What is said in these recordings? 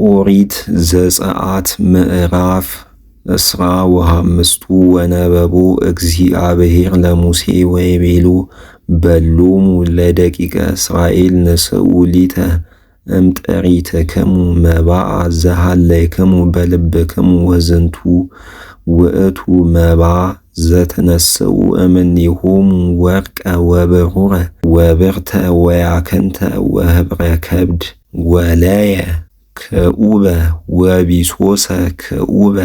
ኦሪት ዘጸአት ምዕራፍ እስራ ወሐምስቱ ወነበቦ እግዚአብሔር ለሙሴ ወይቤሎ በሎሙ ለደቂቀ እስራኤል ንስኡ ሊተ እምጥሪትክሙ መባአ ዘሃለይክሙ በልብክሙ ወዝንቱ ውእቱ መባአ ዘትነስኡ እምኔሆሙ ወርቀ ወብሩረ ወብርተ ወያክንተ ወህብረ ከብድ ወለየ ክኡበ ወቢሶሰ ክኡበ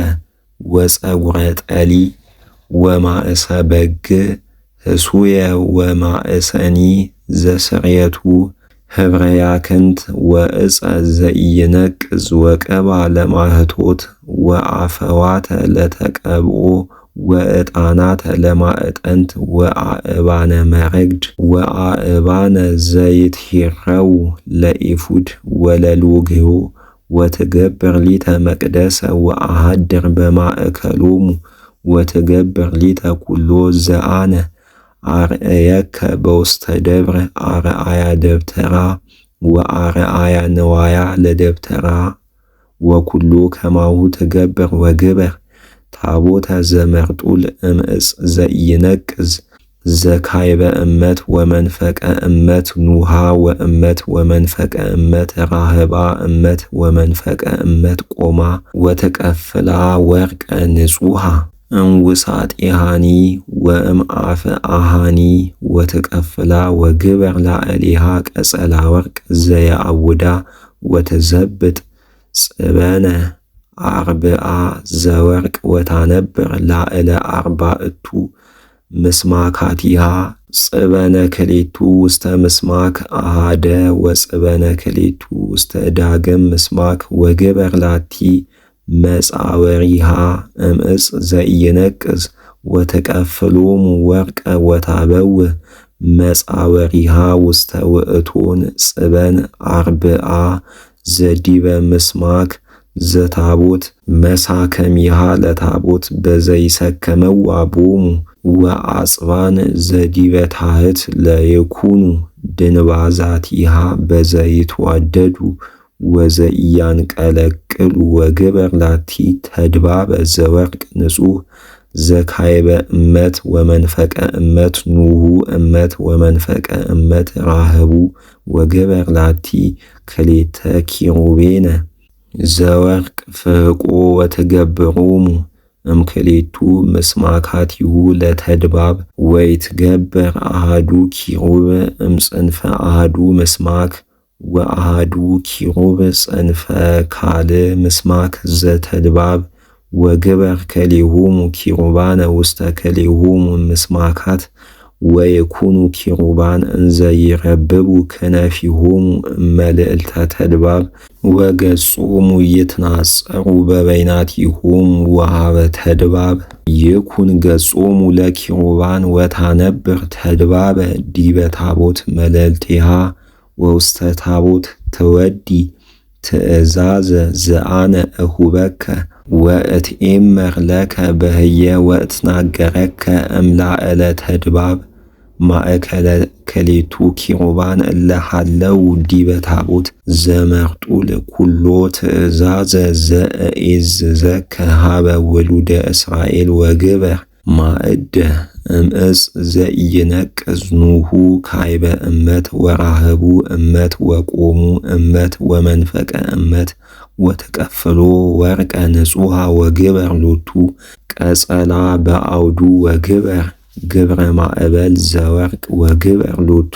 ወፀጉረ ጠሊ ወማእሰ በግ ህሱየ ወማእሰኒ ዘስርየቱ ህብረ ያክንት ወእፀ ዘኢይነቅዝ ወቀባ ለማህቶት ወአፈዋተ ለተቀብኦ ወዕጣናተ ለማዕጠንት ወአእባነ መረግድ ወአእባነ ዘይትሂረው ለኢፉድ ወለሎግዮ ወትገብር ሊተ መቅደሰ ወአሃድር በማእከሎሙ ወትገብር ሊተ ኩሎ ዘአነ አርአየከ በውስተ ደብረ አርአያ ደብተራ ወአርአያ ንዋያ ለደብተራ ወኩሎ ከማሁ ትገብር ወግበር ታቦተ ዘመርጡል እምዕፅ ዘኢይነቅዝ ዘካይበ እመት ወመንፈቀ እመት ኑሃ ወእመት ወመንፈቀ እመት ራህባ እመት ወመንፈቀ እመት ቆማ ወተቀፍላ ወርቀ ንጹሃ እምውሳጢሃኒ ወእምአፈ አሃኒ ወተቀፍላ ወግበር ላዕሌሃ ቀጸላ ወርቅ ዘየአውዳ ወተዘብጥ ጽበነ አርብዓ ዘወርቅ ወታነብር ላዕለ አርባዕቱ ምስማካቲሃ ጽበነ ክሌቱ ውስተ ምስማክ አሃደ ወጽበነ ክሌቱ ውስተ ዳግም ምስማክ ወግበር ላቲ መጻወሪሃ እምዕፅ ዘኢይነቅዝ ወተቀፍሎሙ ወርቀ ወታበው መጻወሪሃ ውስተ ውእቶን ጽበን አርብዓ ዘዲበ ምስማክ ዘታቦት መሳከሚሃ ለታቦት በዘይሰከመዋ ቦሙ ወአጽባን ዘዲበ ታህት ለየኩኑ ድንባዛቲሃ በዘይትዋደዱ ወዘኢያንቀለቅሉ ወግበር ላቲ ተድባበ ዘወርቅ ንጹህ ዘካይበ እመት ወመንፈቀ እመት ኑሁ እመት ወመንፈቀ እመት ራህቡ ወግበር ላቲ ክሌተ ኪሩቤነ ዘወርቅ ፍሕቆ ወትገብሮሙ እምክሌቱ ምስማካቲሁ ለተድባብ ወይትገበር አሃዱ ኪሩብ እምጽንፈ አሃዱ ምስማክ ወአሃዱ ኪሩብ ጽንፈ ካልእ ምስማክ ዘተድባብ ወግበር ከሌሆሙ ኪሩባነ ውስተ ከሌሆሙ ምስማካት ወየኩኑ ኪሩባን እንዘ ይረብቡ ክነፊሆሙ እመልዕልተ ተድባብ ወገጾሙ ይትናጸሩ በበይናቲሆሙ ወሃበ ተድባብ ይኩን ገጾሙ ለኪሩባን ወታነብር ተድባበ ዲበ ታቦት መልዕልቲሃ ወውስተ ታቦት ትወዲ ትእዛዘ ዘአነ እሁበከ ወእትኤመር ለከ በህየ ወእትናገረከ እምላዕለ ተድባብ ማእከለ ክሌቱ ኪሩባን እለ ሀለው ዲበ ታቦት ዘመርጡል ኩሎ ትእዛዘ ዘእኤዝዘከ ሀበ ውሉደ እስራኤል ወግበር ማእደ እምዕፅ ዘኢይነቅዝ ኑሁ ካይበ እመት ወራህቡ እመት ወቆሙ እመት ወመንፈቀ እመት ወተቀፍሎ ወርቀ ንጹሃ ወግበር ሎቱ ቀጸላ በአውዱ ወግበር ግብረ ማዕበል ዘወርቅ ወግበር ሎቱ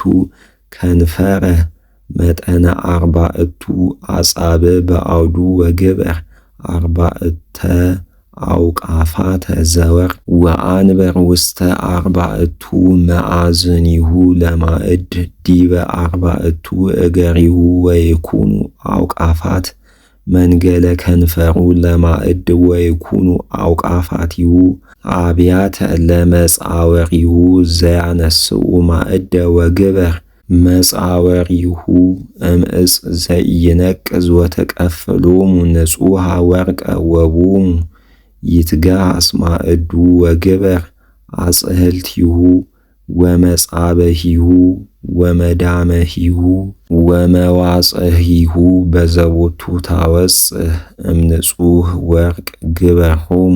ከንፈረ መጠነ አርባዕቱ አጻብ በአውዱ ወግበር አርባዕተ አውቃፋተ ዘወርቅ ወአንበር ውስተ አርባዕቱ መአዝኒሁ ለማዕድ ዲበ አርባዕቱ እገሪሁ ወይኩኑ አውቃፋት መንገለ ከንፈሩ ለማዕድ ወይኩኑ አውቃፋቲሁ አብያተ ለመጻወሪሁ ዘያነስኡ ማዕደ ወግበር መጻወሪሁ እምዕፅ ዘኢይነቅዝ ወተቀፍሎሙ ንጹሃ ወርቀ ወቦሙ ይትጋስ ማዕዱ ወግበር አጽህልቲሁ ወመጻበሂሁ ወመዳመሂሁ ወመዋጽሂሁ በዘቦቱ ታወጽህ እምንጹህ ወርቅ ግበርሆሙ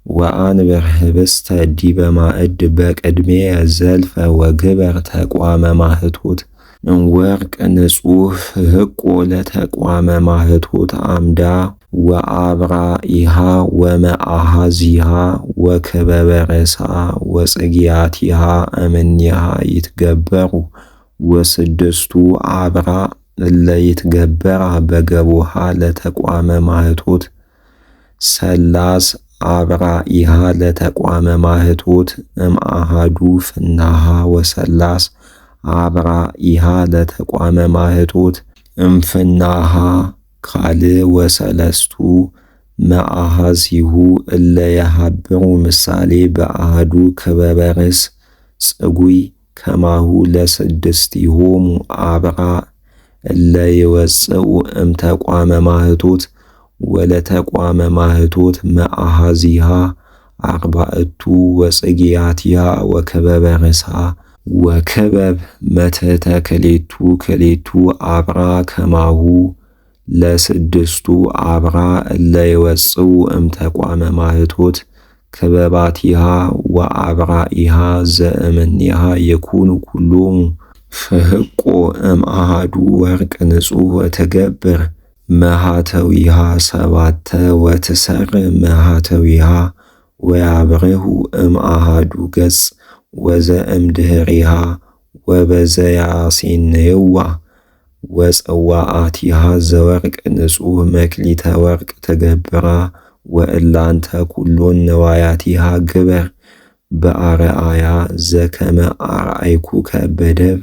ወአንብር ህብስተ ዲበ ማዕድ በቅድሜየ ዘልፈ ወግበር ተቋመ ማህቶት ወርቅ ንጹህ ፍሕቆ ለተቋመ ማህቶት አምዳ ወአብራኢሃ ወመአሃዚሃ ወክበበ ርእሳ ወጽጌያቲሃ እምኔሃ ይትገበሩ ወስድስቱ አብራ እለ ይትገበራ በገቦሃ ለተቋመ ማህቶት ሰላስ አብራኢሃ ለተቋመ ማህቶት እምአሃዱ ፍናሃ ወሰላስ አብራኢሃ ለተቋመ ማህቶት እምፍናሃ ካልእ ወሰለስቱ መአሃዚሁ እለ የሃብሩ ምሳሌ በአሃዱ ክበበ ርእስ ጽጉይ ከማሁ ለስድስቲሆሙ አብራ እለ ይወፅኡ እምተቋመ ማህቶት ወለተቋመ ማህቶት መአሃዚሃ አርባዕቱ ወጽጌያቲሃ ወክበበ ርእሳ ወክበብ መትሕተ ክሌቱ አብራ ከማሁ ለስድስቱ አብራ እለ ይወፅኡ እምተቋመ ማህቶት ክበባቲሃ ወአብራኢሃ ዘእምኔሃ የኩኑ ኩሎሙ ፍሕቆ እምአሃዱ ወርቅ ንጹህ ወትገብር መሃተዊሃ ሰባተ ወትሰር መሃተዊሃ ወያብርሁ እምአሃዱ ገጽ ወዘእምድኅሪሃ ወበዘያሴንየዋ ወጽዋዓቲሃ ዘወርቅ ንጹህ መክሊተ ወርቅ ተገብራ ወእላንተ ኩሎን ነዋያቲሃ ግበር በአርአያ ዘከመ አርአይኩከ በደብር